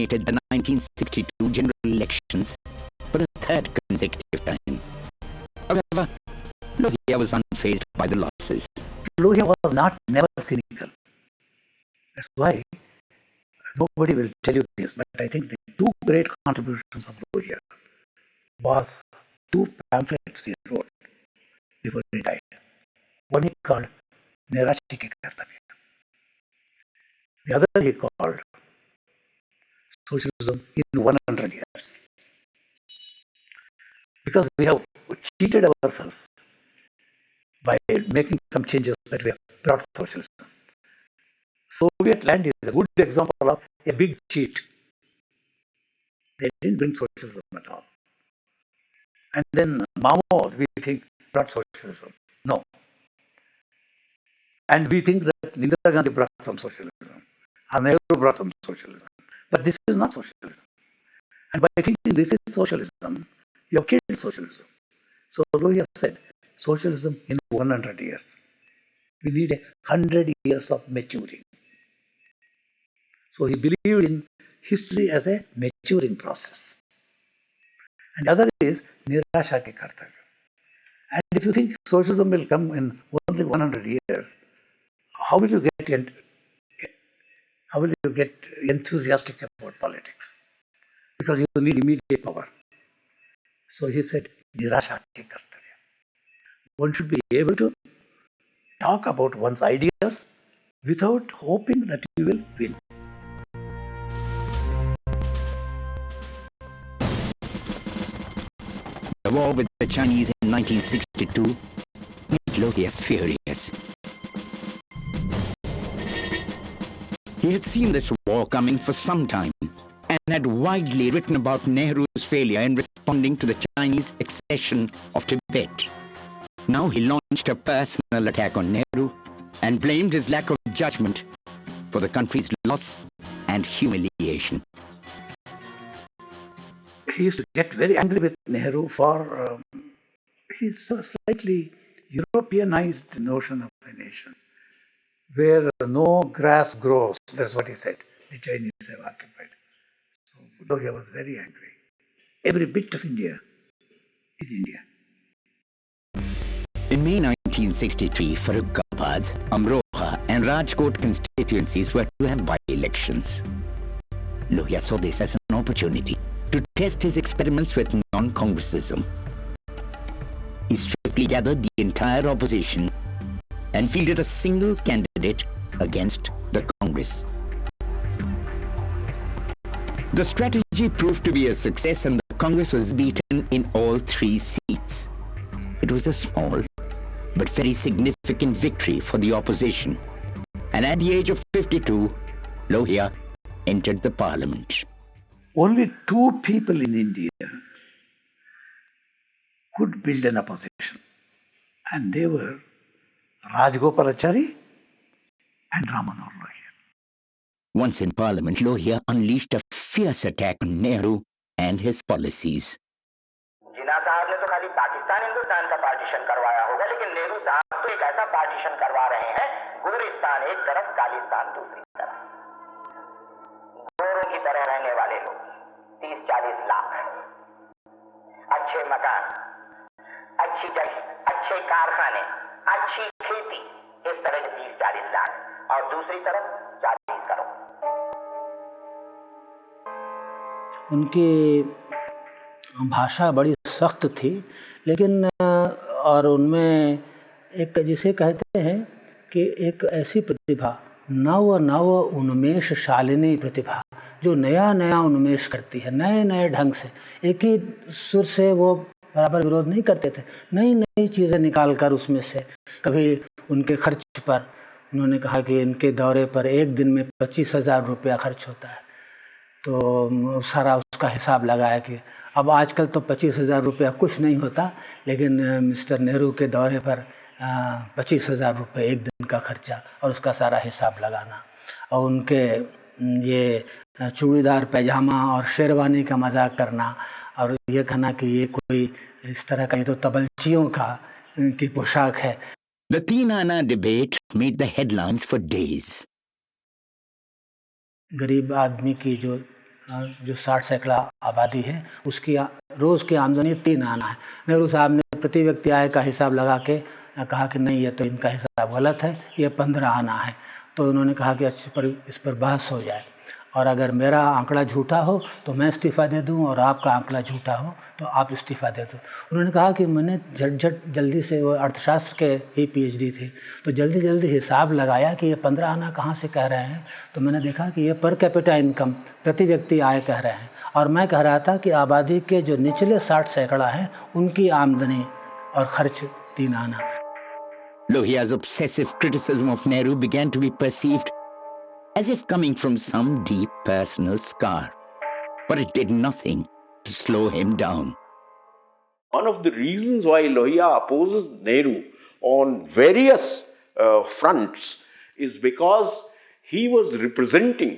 dominated the 1962 general elections for the third consecutive time. However, Lohia was unfazed by the losses. Lohia was never cynical. That's why nobody will tell you this, but I think the two great contributions of Lohia was two pamphlets he wrote before he died. One he called Nirashi Ke Kartavya. The other he called Socialism in 100 years. Because we have cheated ourselves by making some changes that we have brought socialism. Soviet land is a good example of a big cheat. They didn't bring socialism at all. And then Mao, we think, brought socialism. No. And we think that Indira Gandhi brought some socialism. And Nehru brought some socialism. But this is not socialism. And by thinking this is socialism, you have killed socialism. So Lohia said, socialism in 100 years. We need 100 years of maturing. So he believed in history as a maturing process. And the other is Nirasha Ke Kartavya. And if you think socialism will come in only 100 years, how will you get enthusiastic about politics? Because you need immediate power. So he said, Nirasha Ke Kartavya. One should be able to talk about one's ideas without hoping that you will win. The war with the Chinese in 1962 made Lohia furious. He had seen this war coming for some time and had widely written about Nehru's failure in responding to the Chinese accession of Tibet. Now he launched a personal attack on Nehru and blamed his lack of judgment for the country's loss and humiliation. He used to get very angry with Nehru for his slightly Europeanized notion of a nation, where no grass grows. That's what he said. The Chinese have occupied. So Lohia was very angry. Every bit of India is India. In May 1963, Farrukhabad, Amroha and Rajkot constituencies were to have by-elections. Lohia saw this as an opportunity to test his experiments with non-Congressism. He swiftly gathered the entire opposition and fielded a single candidate against the Congress. The strategy proved to be a success and the Congress was beaten in all 3 seats. It was a small but very significant victory for the opposition. And at the age of 52, Lohia entered the parliament. Only 2 people in India could build an opposition. And they were Rajgopalachari and Ramanohar Lohia. Once in parliament, Lohia unleashed a fierce attack on Nehru and his policies. जिन्ना साहब ने तो खाली पाकिस्तान हिंदुस्तान का partition करवाया होगा, लेकिन नेहरू साहब तो एक ऐसा पार्टीशन करवा रहे हैं, गोरिस्तान एक तरफ, कालिस्तान दूसरी तरफ। गोरों की तरह रहने वाले लोग 30-40 लाख, अच्छे मकान, अच्छी जगह, अच्छे कारखाने, अच्छी खेती, इस तरह के 30-40 लाख, और दूसरी तरफ 40 करोड़। उनकी भाषा बड़ी सख्त थी, लेकिन और उनमें एक जिसे कहते हैं कि एक ऐसी प्रतिभा, नव उन्मेष शालिनी प्रतिभा, जो नया नया उन्मेष करती है, नए नए ढंग से। एक ही सुर से वो बराबर विरोध नहीं करते थे, नई नई चीज़ें निकाल कर उसमें से। कभी उनके खर्च पर उन्होंने कहा कि इनके दौरे पर एक दिन में 25,000 रुपया खर्च होता है, तो सारा उसका हिसाब लगाया कि अब आजकल तो 25,000 रुपया कुछ नहीं होता, लेकिन मिस्टर नेहरू के दौरे पर 25,000 रुपये एक दिन का खर्चा, और उसका सारा हिसाब लगाना, और उनके ये चूड़ीदार पैजामा और शेरवानी का मजाक करना, और ये कहना कि ये कोई इस तरह का, ये तो तबलचियों का की पोशाक है। The Teen Ana debate made the headlines for days. गरीब आदमी की जो जो 60 सैकड़ा आबादी है उसकी रोज़ की आमदनी 3 आना है। नेहरू साहब ने प्रति व्यक्ति आय का हिसाब लगा के कहा कि नहीं, ये तो इनका हिसाब गलत है, ये 15 आना है। तो उन्होंने कहा कि इस पर बहस हो जाए, और अगर मेरा आंकड़ा झूठा हो तो मैं इस्तीफ़ा दे दूं, और आपका आंकड़ा झूठा हो तो आप इस्तीफ़ा दे दो। उन्होंने कहा कि मैंने जल्दी से, वो अर्थशास्त्र के ही PhD थे, तो जल्दी हिसाब लगाया कि ये 15 आना कहाँ से कह रहे हैं। तो मैंने देखा कि ये पर कैपिटा इनकम, प्रति व्यक्ति आय कह रहे हैं, और मैं कह रहा था कि आबादी के जो निचले 60 सैकड़ा हैं उनकी आमदनी और खर्च 3 आना। Lohiya's obsessive criticism of Nehru began to be perceived as if coming from some deep personal scar, but it did nothing to slow him down. One of the reasons why Lohia opposes Nehru on various fronts is because he was representing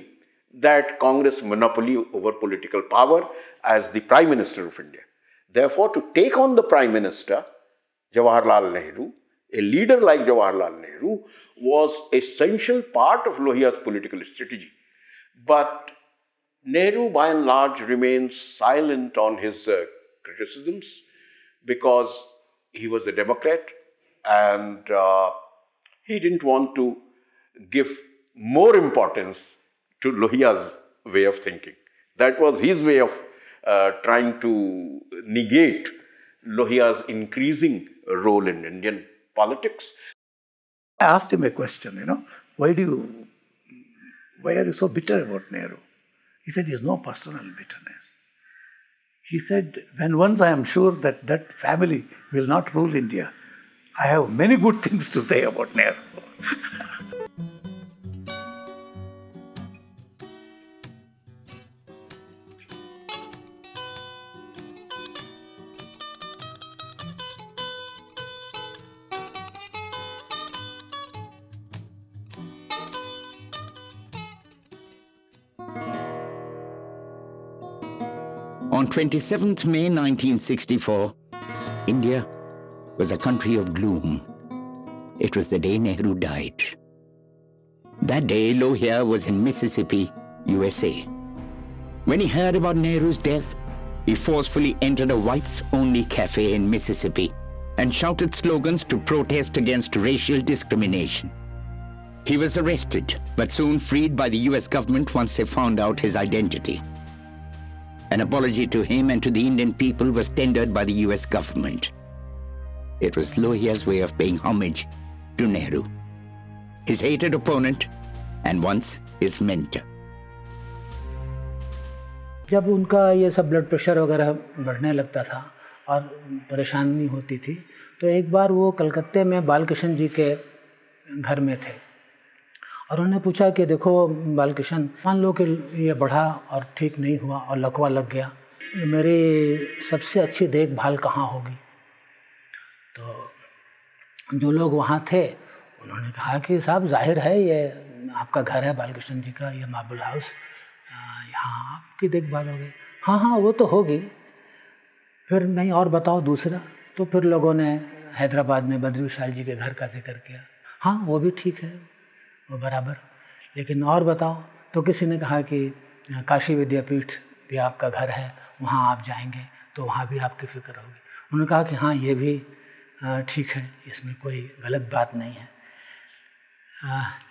that Congress monopoly over political power as the Prime Minister of India. Therefore, to take on the Prime Minister, Jawaharlal Nehru, a leader like Jawaharlal Nehru, was an essential part of Lohiya's political strategy. But Nehru, by and large, remains silent on his criticisms because he was a Democrat and he didn't want to give more importance to Lohiya's way of thinking. That was his way of trying to negate Lohiya's increasing role in Indian politics. I asked him a question, why are you so bitter about Nehru? He said, there's no personal bitterness. He said, when once I am sure that that family will not rule India, I have many good things to say about Nehru. On 27th May 1964, India was a country of gloom. It was the day Nehru died. That day, Lohia was in Mississippi, USA. When he heard about Nehru's death, he forcefully entered a whites-only cafe in Mississippi and shouted slogans to protest against racial discrimination. He was arrested, but soon freed by the US government once they found out his identity. An apology to him and to the Indian people was tendered by the US government. It was Lohiya's way of paying homage to Nehru, his hated opponent and once his mentor. जब उनका ये सब blood pressure वगैरह बढ़ने लगता था और परेशानी होती थी, तो एक बार वो कलकत्ते में बालकृष्ण जी के घर में थे और उन्होंने पूछा कि देखो बालकृष्ण, मान लो कि ये बढ़ा और ठीक नहीं हुआ और लकवा लग गया, मेरी सबसे अच्छी देखभाल कहाँ होगी? तो जो लोग वहाँ थे उन्होंने कहा कि साहब जाहिर है ये आपका घर है बालकृष्ण जी का, ये मार्बल हाउस, यहाँ आपकी देखभाल होगी। हाँ वो तो होगी। फिर नहीं और बताओ दूसरा। तो फिर लोगों ने हैदराबाद में बद्री विशाल जी के घर का जिक्र किया। हाँ वो भी ठीक है, वो बराबर, लेकिन और बताओ। तो किसी ने कहा कि काशी विद्यापीठ भी आपका घर है, वहाँ आप जाएंगे तो वहाँ भी आपकी फिक्र होगी। उन्होंने कहा कि हाँ ये भी ठीक है, इसमें कोई गलत बात नहीं है।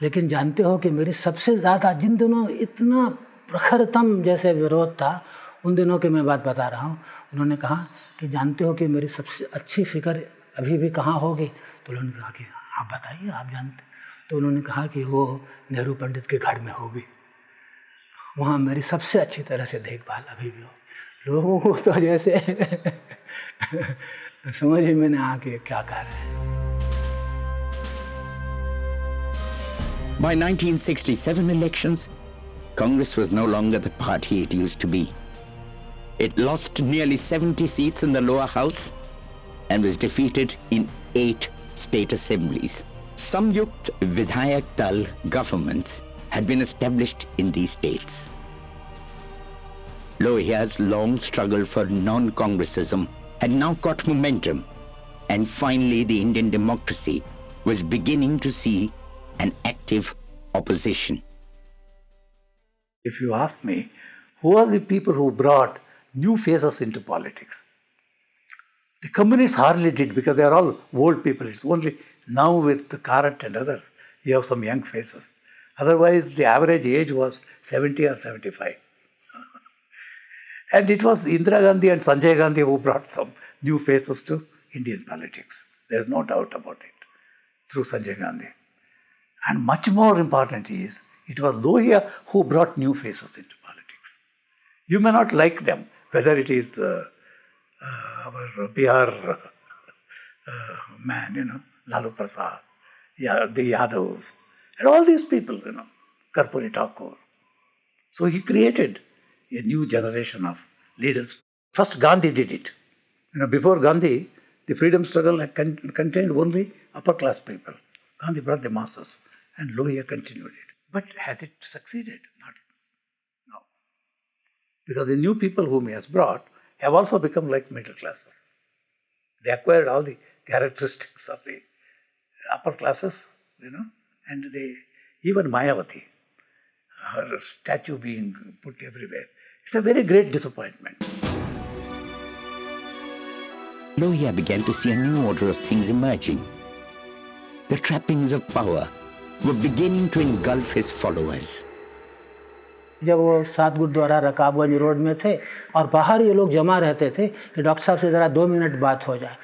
लेकिन जानते हो कि मेरी सबसे ज़्यादा जिन दिनों इतना प्रखरतम जैसे विरोध था, उन दिनों की मैं बात बता रहा हूँ। उन्होंने कहा कि जानते हो कि मेरी सबसे अच्छी फिक्र अभी भी कहाँ होगी? तो उन्होंने कहा कि आप बताइए, आप जानते। तो उन्होंने कहा कि वो नेहरू पंडित के घर में होगी, वहाँ मेरी सबसे अच्छी तरह से देखभाल अभी भी हो। लोगों को तो जैसे समझ में नहीं आके क्या कह रहे हैं। By 1967 elections, Congress was no longer the party it used to be. It lost nearly 70 seats in the lower house and was defeated in 8 state assemblies. Samyukt Vidhayak Dal governments had been established in these states. Lohiya's long struggle for non-Congressism had now got momentum, and finally the Indian democracy was beginning to see an active opposition. If you ask me, who are the people who brought new faces into politics? The communists hardly did because they are all old people. It's only now with the Karat and others, you have some young faces. Otherwise, the average age was 70 or 75. And it was Indira Gandhi and Sanjay Gandhi who brought some new faces to Indian politics. There's no doubt about it, through Sanjay Gandhi. And much more important is, it was Lohia who brought new faces into politics. You may not like them, whether it is our Bihar man, Lalu Prasad, the Yadavs, and all these people, Karpuri Thakur. So he created a new generation of leaders. First Gandhi did it. Before Gandhi, the freedom struggle had contained only upper class people. Gandhi brought the masses and Lohia continued it. But has it succeeded? Not. No. Because the new people whom he has brought have also become like middle classes. They acquired all the characteristics of the upper classes, and even Mayavati, her statue being put everywhere. It's a very great disappointment. Lohia began to see a new order of things emerging. The trappings of power were beginning to engulf his followers. जब वो 7 gurdwara Rakabganj road में थे और बाहर ये लोग जमा रहते थे कि डॉक्टर साहब से ज़रा 2 मिनट बात हो जाए।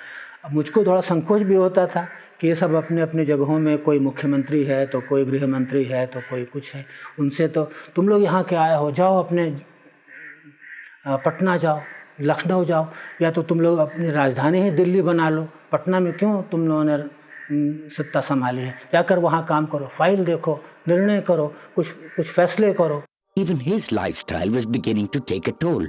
अब मुझको थोड़ा संकोच भी होता था कि ये सब अपने अपने जगहों में, कोई मुख्यमंत्री है तो कोई गृह मंत्री है तो कोई कुछ है, उनसे तो तुम लोग यहाँ के आए हो, जाओ अपने पटना जाओ, लखनऊ जाओ, या तो तुम लोग अपनी राजधानी ही दिल्ली बना लो, पटना में क्यों तुम लोगों ने सत्ता संभाली है, जाकर वहाँ काम करो, फाइल देखो, निर्णय करो, कुछ फैसले करो। Even his lifestyle was beginning to take a toll.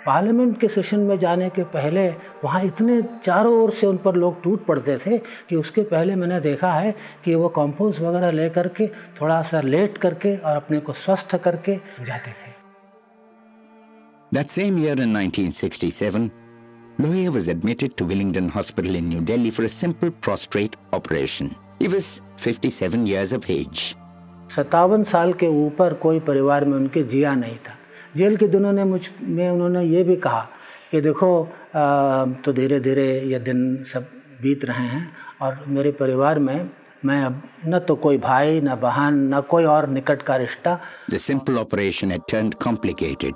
Parliament के सेशन में जाने के पहले वहाँ इतने चारों ओर से उन पर लोग टूट पड़ते थे कि उसके पहले मैंने देखा है कि वो कंपोज वगैरह ले करके थोड़ा सा लेट करके और अपने को स्वस्थ करके जाते थे। That same year in 1967, Lohia was admitted to Willingdon Hospital in New Delhi for a simple prostate operation. He was 57 years of age. 57 साल के ऊपर कोई परिवार में उनके जिया नहीं था। जेल के दिनों ने उन्होंने ये भी कहा कि देखो तो धीरे धीरे ये दिन सब बीत रहे हैं और मेरे परिवार में मैं अब न तो कोई भाई, न बहन, न कोई और निकट का रिश्ता। The simple operation had turned complicated,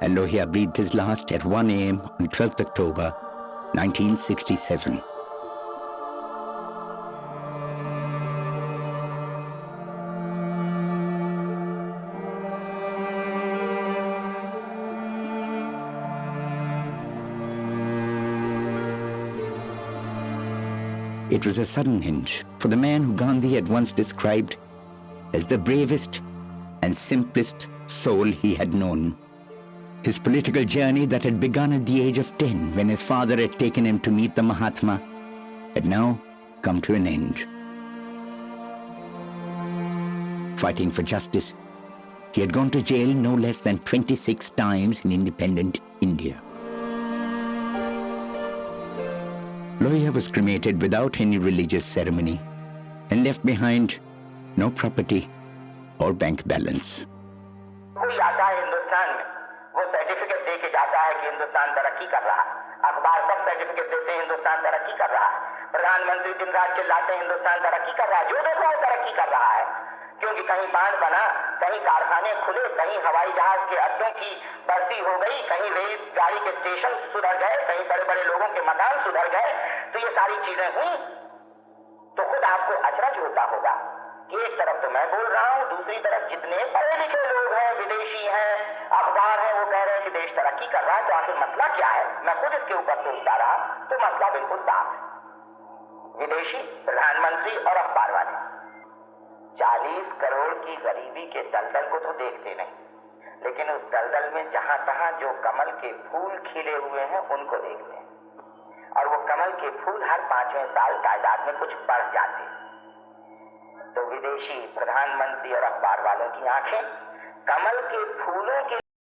and Lohia breathed his last at 1 a.m. on 12th October 1967. It was a sudden end for the man who Gandhi had once described as the bravest and simplest soul he had known. His political journey that had begun at the age of 10 when his father had taken him to meet the Mahatma had now come to an end. Fighting for justice, he had gone to jail no less than 26 times in independent India. Lohia was cremated without any religious ceremony and left behind no property or bank balance. कोई आता है हिंदुस्तान में, वो certificate दे के जाता है कि हिंदुस्तान तरक्की कर रहा है, अखबार सब सर्टिफिकेट देते हैं हिंदुस्तान तरक्की कर रहा है, प्रधानमंत्री दिन रात चिल्लाते हैं हिंदुस्तान तरक्की कर रहा है, जो देखो वो तरक्की कर रहा है, क्योंकि कहीं बांध बना, कहीं कारखाने खुले, कहीं हवाई जहाज के अड्डों की बढ़ती हो गई, कहीं रेल गाड़ी के स्टेशन सुधर गए, कहीं बड़े बड़े लोगों के मकान सुधर गए, तो ये सारी चीजें हुई तो खुद आपको अचरज होता होगा कि एक तरफ तो मैं बोल रहा हूं, दूसरी तरफ जितने पढ़े लिखे लोग हैं, विदेशी हैं, अखबार हैं, वो कह रहे हैं कि देश तरक्की कर रहा है, तो आखिर मसला क्या है? मैं खुद इसके ऊपर सोचता रहा तो मसला बिल्कुल साफ है। विदेशी, प्रधानमंत्री और अखबार वाले 40 करोड़ की गरीबी के दलदल को तो देखते नहीं, लेकिन उस दलदल में जहां तहां जो कमल के फूल खिले हुए हैं उनको देखते हैं, और वो कमल के फूल हर 5वें साल तादाद में कुछ बढ़ जाते हैं। तो विदेशी, प्रधानमंत्री और अखबार वालों की आंखें कमल के फूलों के